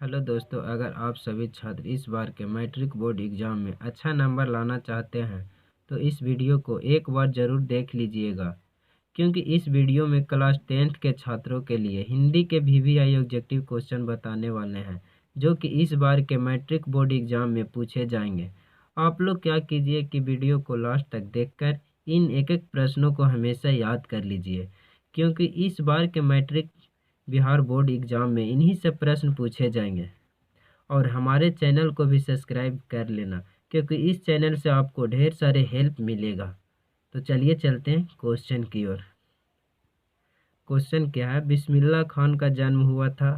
Hello दोस्तों, अगर आप सभी छात्र इस बार के मैट्रिक बोर्ड एग्ज़ाम में अच्छा नंबर लाना चाहते हैं तो इस वीडियो को एक बार ज़रूर देख लीजिएगा, क्योंकि इस वीडियो में क्लास 10th के छात्रों के लिए हिंदी के VVI ऑब्जेक्टिव क्वेश्चन बताने वाले हैं, जो कि इस बार के मैट्रिक बोर्ड एग्ज़ाम में पूछे जाएंगे। आप लोग क्या कीजिए कि वीडियो को लास्ट तक देखकर इन एक एक प्रश्नों को हमेशा याद कर लीजिए, क्योंकि इस बार के मैट्रिक बिहार बोर्ड एग्ज़ाम में इन्हीं से प्रश्न पूछे जाएंगे। और हमारे चैनल को भी सब्सक्राइब कर लेना, क्योंकि इस चैनल से आपको ढेर सारे हेल्प मिलेगा। तो चलिए चलते हैं क्वेश्चन की ओर। क्वेश्चन क्या है? बिस्मिल्लाह खान का जन्म हुआ था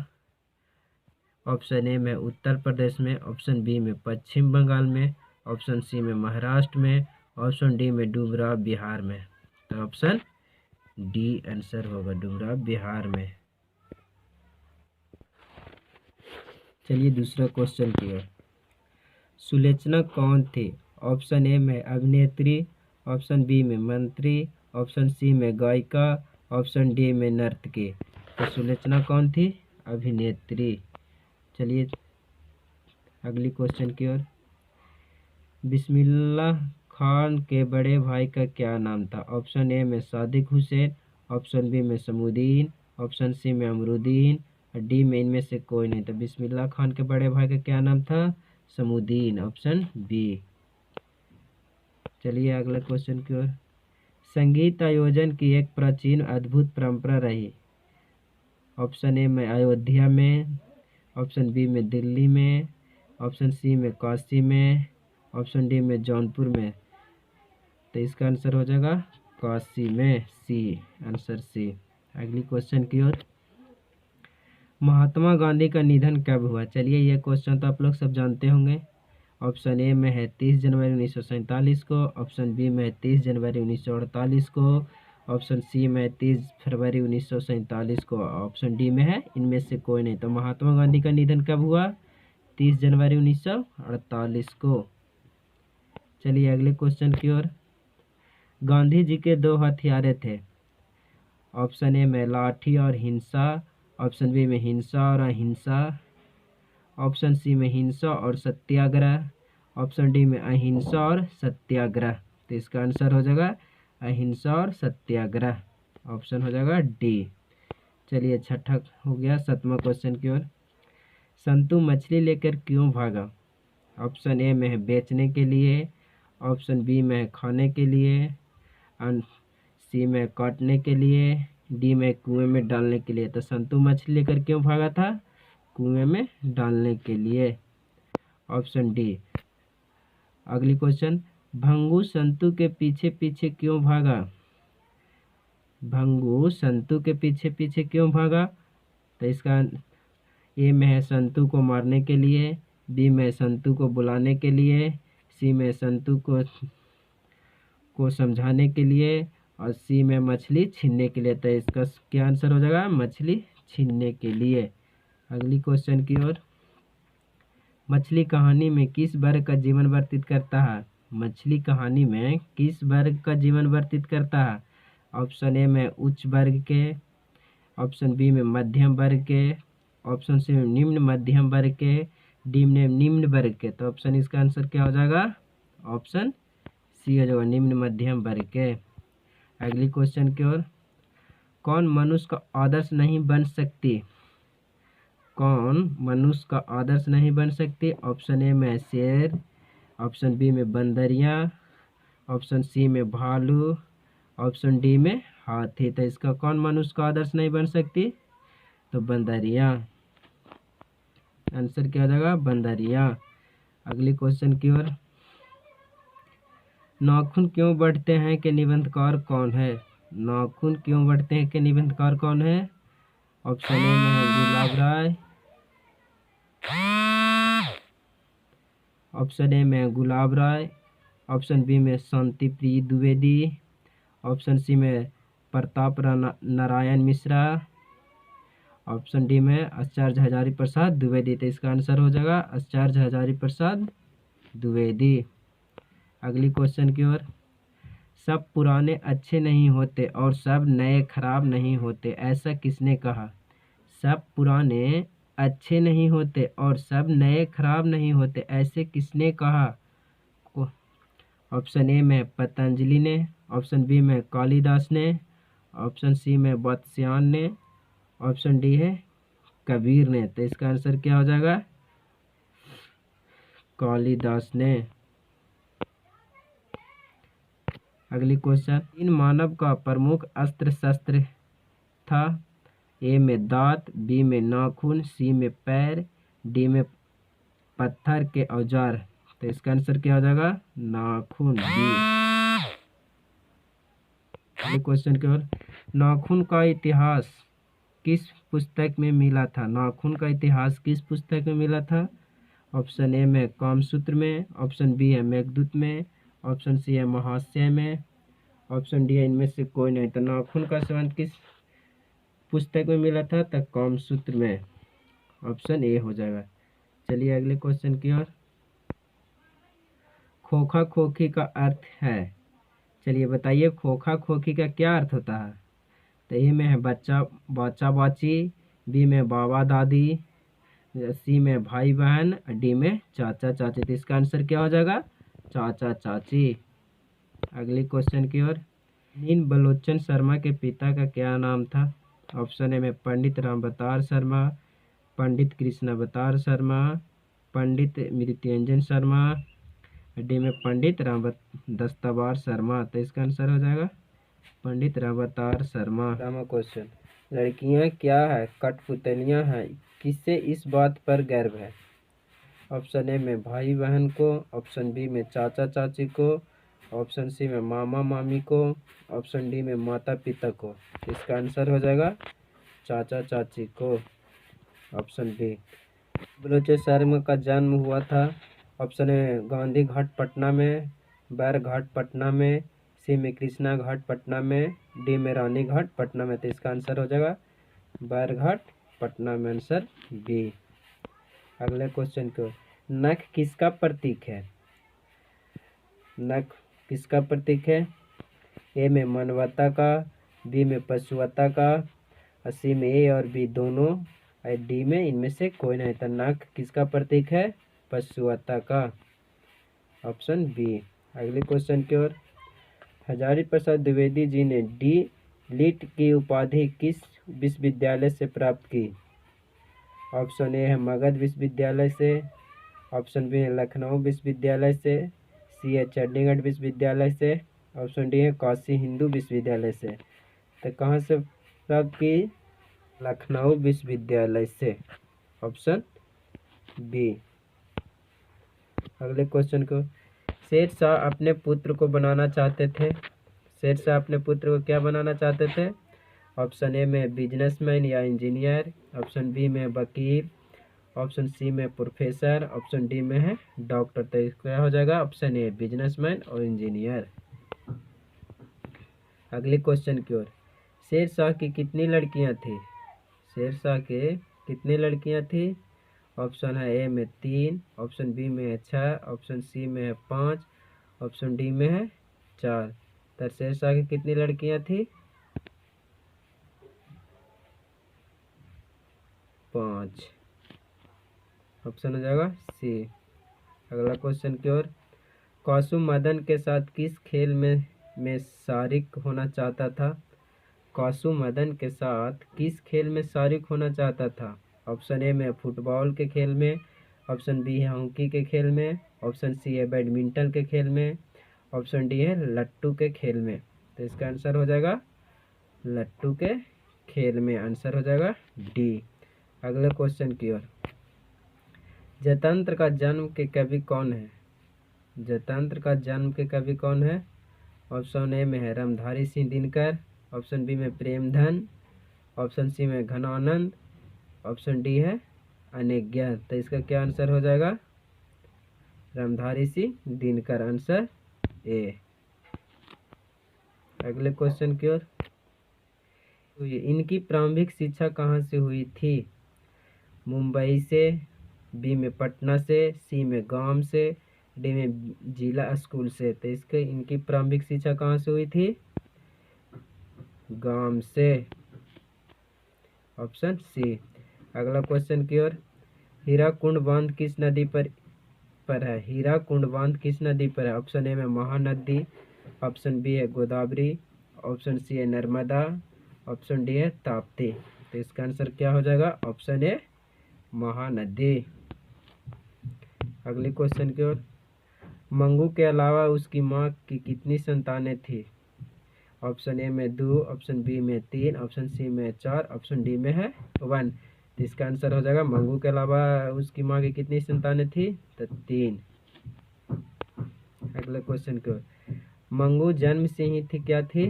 ऑप्शन ए में उत्तर प्रदेश में, ऑप्शन बी में पश्चिम बंगाल में, ऑप्शन सी में महाराष्ट्र में, ऑप्शन डी में डुमराव बिहार में। तो ऑप्शन डी आंसर होगा, डुमराव बिहार में। चलिए दूसरा क्वेश्चन की ओर। सुलोचना कौन थी? ऑप्शन ए में अभिनेत्री, ऑप्शन बी में मंत्री, ऑप्शन सी में गायिका, ऑप्शन डी में नर्तकी। तो सुलोचना कौन थी? अभिनेत्री। चलिए अगली क्वेश्चन की ओर। बिस्मिल्लाह खान के बड़े भाई का क्या नाम था? ऑप्शन ए में सादिक हुसैन, ऑप्शन बी में समउद्दीन, ऑप्शन सी में अमरुद्दीन, और डी में इनमें से कोई नहीं। तो बिस्मिल्लाह खान के बड़े भाई का क्या नाम था? समउद्दीन, ऑप्शन बी। चलिए अगले क्वेश्चन की ओर। संगीत आयोजन की एक प्राचीन अद्भुत परंपरा रही। ऑप्शन ए में अयोध्या में, ऑप्शन बी में दिल्ली में, ऑप्शन सी में काशी में, ऑप्शन डी में जौनपुर में। तो इसका आंसर हो जाएगा काशी में, सी, आंसर सी। अगली क्वेश्चन की ओर। महात्मा गांधी का निधन कब हुआ? चलिए ये क्वेश्चन तो आप लोग सब जानते होंगे। ऑप्शन ए में है 30 जनवरी 1947 को, ऑप्शन बी में है 30 जनवरी 1948 को, ऑप्शन सी में 30 फरवरी 1947 को, ऑप्शन डी में है इनमें से कोई नहीं। तो महात्मा गांधी का निधन कब हुआ? 30 जनवरी 1948 को। चलिए अगले क्वेश्चन की ओर। गांधी जी के दो हथियारे थे। ऑप्शन ए में लाठी और हिंसा, ऑप्शन बी में हिंसा और अहिंसा, ऑप्शन सी में हिंसा और सत्याग्रह, ऑप्शन डी में अहिंसा और सत्याग्रह। तो इसका आंसर हो जाएगा अहिंसा और सत्याग्रह, ऑप्शन हो जाएगा डी। चलिए छठा हो गया, सातवां क्वेश्चन की ओर। संतू मछली लेकर क्यों भागा? ऑप्शन ए में है बेचने के लिए, ऑप्शन बी में है खाने के लिए, सी में काटने के लिए, डी में कुएं में डालने के लिए। तो संतू मछली लेकर क्यों भागा था? कुएं में डालने के लिए, ऑप्शन डी। अगली क्वेश्चन। भंगू संतू के पीछे पीछे क्यों भागा? भंगू संतू के पीछे पीछे क्यों भागा? तो इसका ए में है संतू को मारने के लिए, बी में संतू को बुलाने के लिए, सी में संतू को समझाने के लिए, और सी में मछली छीनने के लिए। तो इसका क्या आंसर हो जाएगा? मछली छीनने के लिए। अगली क्वेश्चन की ओर। मछली कहानी में किस वर्ग का जीवन व्यतीत करता है? मछली कहानी में किस वर्ग का जीवन व्यतीत करता है? ऑप्शन ए में उच्च वर्ग के, ऑप्शन बी में मध्यम वर्ग के, ऑप्शन सी में निम्न मध्यम वर्ग के, डी में निम्न वर्ग के। तो ऑप्शन इसका आंसर क्या हो जाएगा? ऑप्शन सी हो जाएगा, निम्न मध्यम वर्ग के। अगली क्वेश्चन की ओर। कौन मनुष्य का आदर्श नहीं बन सकती? कौन मनुष्य का आदर्श नहीं बन सकती? ऑप्शन ए में शेर, ऑप्शन बी में बंदरिया, ऑप्शन सी में भालू, ऑप्शन डी में हाथी। तो इसका कौन मनुष्य का आदर्श नहीं बन सकती? तो बंदरिया, आंसर क्या हो जाएगा? बंदरिया। अगली क्वेश्चन की ओर। नाखून क्यों बढ़ते हैं के निबंधकार कौन है? नाखून क्यों बढ़ते हैं के निबंधकार कौन है? ऑप्शन ए में है गुलाब राय, ऑप्शन ए में गुलाब राय, ऑप्शन बी में शांति प्रिय द्विवेदी, ऑप्शन सी में प्रताप नारायण मिश्रा, ऑप्शन डी में आचार्य हजारी प्रसाद द्विवेदी। तो इसका आंसर हो जाएगा आचार्य हजारी प्रसाद द्विवेदी। अगली क्वेश्चन की ओर। सब पुराने अच्छे नहीं होते और सब नए खराब नहीं होते, ऐसा किसने कहा? सब पुराने अच्छे नहीं होते और सब नए खराब नहीं होते, ऐसे किसने कहा? को- ऑप्शन ए में पतंजलि ने, ऑप्शन बी में कालिदास ने, ऑप्शन सी में वात्स्यायन ने, ऑप्शन डी है कबीर ने। तो इसका आंसर क्या हो जाएगा? कालिदास ने। अगली क्वेश्चन, इन मानव का प्रमुख अस्त्र शस्त्र था? ए में दांत, बी में नाखून, सी में पैर, डी में पत्थर के औजार। तो इसका आंसर क्या हो जाएगा? नाखून, बी। अगले क्वेश्चन की ओर, नाखून का इतिहास किस पुस्तक में मिला था? नाखून का इतिहास किस पुस्तक में मिला था? ऑप्शन ए में कामसूत्र में, ऑप्शन बी है मेघदूत में, ऑप्शन सी है महाशय में, ऑप्शन डी है इनमें से कोई नहीं। तो नाखून का संबंध किस पुस्तक में मिला था? तो कामसूत्र में। ऑप्शन ए हो जाएगा। चलिए अगले क्वेश्चन की ओर, खोखा खोखी का अर्थ है? चलिए बताइए, खोखा खोखी का क्या अर्थ होता है? तो ए में है बच्चा बाचा बाची, बी में बाबा दादी, सी में भाई बहन, डी में चाचा चाची। तो इसका आंसर क्या हो जाएगा? चाचा चाची। अगली क्वेश्चन की ओर, नीन बलोचन शर्मा के पिता का क्या नाम था? ऑप्शन ए में पंडित रामवतार शर्मा, पंडित कृष्णावतार शर्मा, पंडित मृत्युंजन शर्मा, डी में पंडित राम दस्तावार शर्मा। तो इसका आंसर हो जाएगा पंडित रावतार शर्मा। रामा क्वेश्चन, लड़कियां क्या है? कठपुतलियां हैं, किससे इस बात पर गर्व है? ऑप्शन ए में भाई बहन को, ऑप्शन बी में चाचा चाची को, ऑप्शन सी में मामा मामी को, ऑप्शन डी में माता पिता को। इसका आंसर हो जाएगा चाचा चाची को, ऑप्शन बी। बलूचिस्तान का जन्म हुआ था? ऑप्शन ए गांधी घाट पटना में, बैर घाट पटना में, सी में कृष्णा घाट पटना में, डी में रानी घाट पटना में। तो इसका आंसर हो जाएगा बैर घाट पटना में, आंसर बी। अगले क्वेश्चन को, नख किसका प्रतीक है? नख किसका प्रतीक है? ए में मानवता का, बी में पशुवता का, और सी में ए और बी दोनों, और डी में इनमें से कोई नहीं। तो नख किसका प्रतीक है? पशुवता का, ऑप्शन बी। अगले क्वेश्चन की ओर, हजारी प्रसाद द्विवेदी जी ने डी लिट की उपाधि किस विश्वविद्यालय से प्राप्त की? ऑप्शन ए है मगध विश्वविद्यालय से, ऑप्शन बी है लखनऊ विश्वविद्यालय से, सी है चंडीगढ़ विश्वविद्यालय से, ऑप्शन डी है काशी हिंदू विश्वविद्यालय से। तो कहाँ से प्राप्त की? लखनऊ विश्वविद्यालय से, ऑप्शन बी। अगले क्वेश्चन को, शेर शाह अपने पुत्र को बनाना चाहते थे? शेर शाह अपने पुत्र को क्या बनाना चाहते थे? ऑप्शन ए में बिजनेसमैन या इंजीनियर, ऑप्शन बी में वकील, ऑप्शन सी में प्रोफेसर, ऑप्शन डी में है डॉक्टर। तो क्या हो जाएगा? ऑप्शन ए बिजनेसमैन और इंजीनियर। अगले क्वेश्चन की ओर, शेर शाह की कितनी लड़कियां थी? शेर शाह के कितनी लड़कियां थी? ऑप्शन है ए में 3, ऑप्शन बी में है 6, ऑप्शन सी में है 5, ऑप्शन डी में है 4। तो शेर शाह की कितनी लड़कियां थी? 5, ऑप्शन हो जाएगा सी। अगला क्वेश्चन की ओर, कासू मदन के साथ किस खेल में शारिक होना चाहता था? कासू मदन के साथ किस खेल में शारिक होना चाहता था? ऑप्शन ए में फुटबॉल के खेल में, ऑप्शन बी है हॉकी के खेल में, ऑप्शन सी है बैडमिंटन के खेल में, ऑप्शन डी है लट्टू के खेल में। तो इसका आंसर हो जाएगा लट्टू के खेल में, आंसर हो जाएगा डी। अगले क्वेश्चन की ओर, जनतंत्र का जन्म के कवि कौन है? जनतंत्र का जन्म के कवि कौन है? ऑप्शन ए में है रामधारी सिंह दिनकर, ऑप्शन बी में प्रेमधन, ऑप्शन सी में घनानंद, ऑप्शन डी है अनेग्या। तो इसका क्या आंसर हो जाएगा? Ramdhari Singh Dinkar, answer A. अगले क्वेश्चन की ओर, तो इनकी प्रारंभिक शिक्षा कहाँ से हुई थी? मुंबई से, बी में पटना से, सी में गांव से, डी में जिला स्कूल से। तो इसके इनकी प्रारंभिक शिक्षा कहाँ से हुई थी? गांव से, ऑप्शन सी। अगला क्वेश्चन की ओर, हीराकुंड बांध किस नदी पर है? हीराकुंड बांध किस नदी पर है? ऑप्शन ए में महानदी, ऑप्शन बी है गोदावरी, ऑप्शन सी है नर्मदा, ऑप्शन डी है ताप्ती। तो इसका आंसर क्या हो जाएगा? Option A Mahanadi. अगले क्वेश्चन की ओर, मंगू के अलावा उसकी माँ की कितनी संतानें थी? ऑप्शन ए में 2, ऑप्शन बी में 3, ऑप्शन सी में 4, ऑप्शन डी में है 1। तो इसका आंसर हो जाएगा मंगू के अलावा उसकी माँ की कितनी संतानें थी? तो 3। अगले क्वेश्चन की ओर, मंगू जन्म से ही थी क्या थी?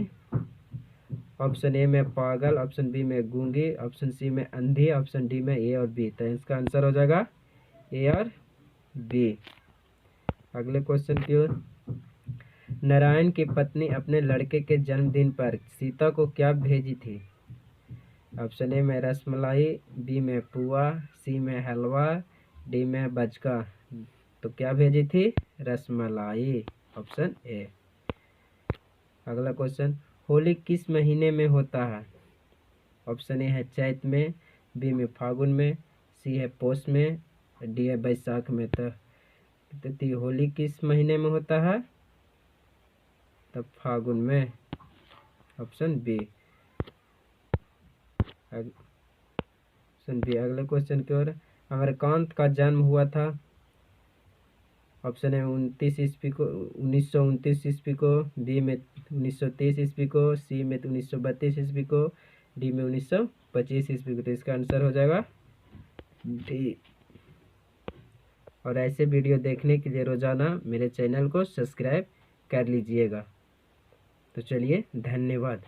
ऑप्शन ए में पागल, ऑप्शन बी में गूंगी, ऑप्शन सी में अंधी, ऑप्शन डी में ए और बी। तो इसका आंसर हो जाएगा ए और बी। अगले क्वेश्चन की ओर, नारायण की पत्नी अपने लड़के के जन्मदिन पर सीता को क्या भेजी थी? ऑप्शन ए में रसमलाई, बी में पुआ, सी में हलवा, डी में बचका। तो क्या भेजी थी? Rasmalai, option A. अगला क्वेश्चन, होली किस महीने में होता है? ऑप्शन ए है चैत में, बी में फागुन में, सी है पोष में, डी है बैसाख में। तो होली किस महीने में होता है? तब फागुन में, ऑप्शन बी। Option B. अगले क्वेश्चन की ओर, अमरकांत का जन्म हुआ था? ऑप्शन है 29 ईस्वी को, 1929 ईस्वी को, बी में 1930 ईस्वी को, सी में 1932 ईस्वी को, डी में 1925 ईस्वी को। तो इसका आंसर हो जाएगा डी। और ऐसे वीडियो देखने के लिए रोजाना मेरे चैनल को सब्सक्राइब कर लीजिएगा। तो चलिए, धन्यवाद।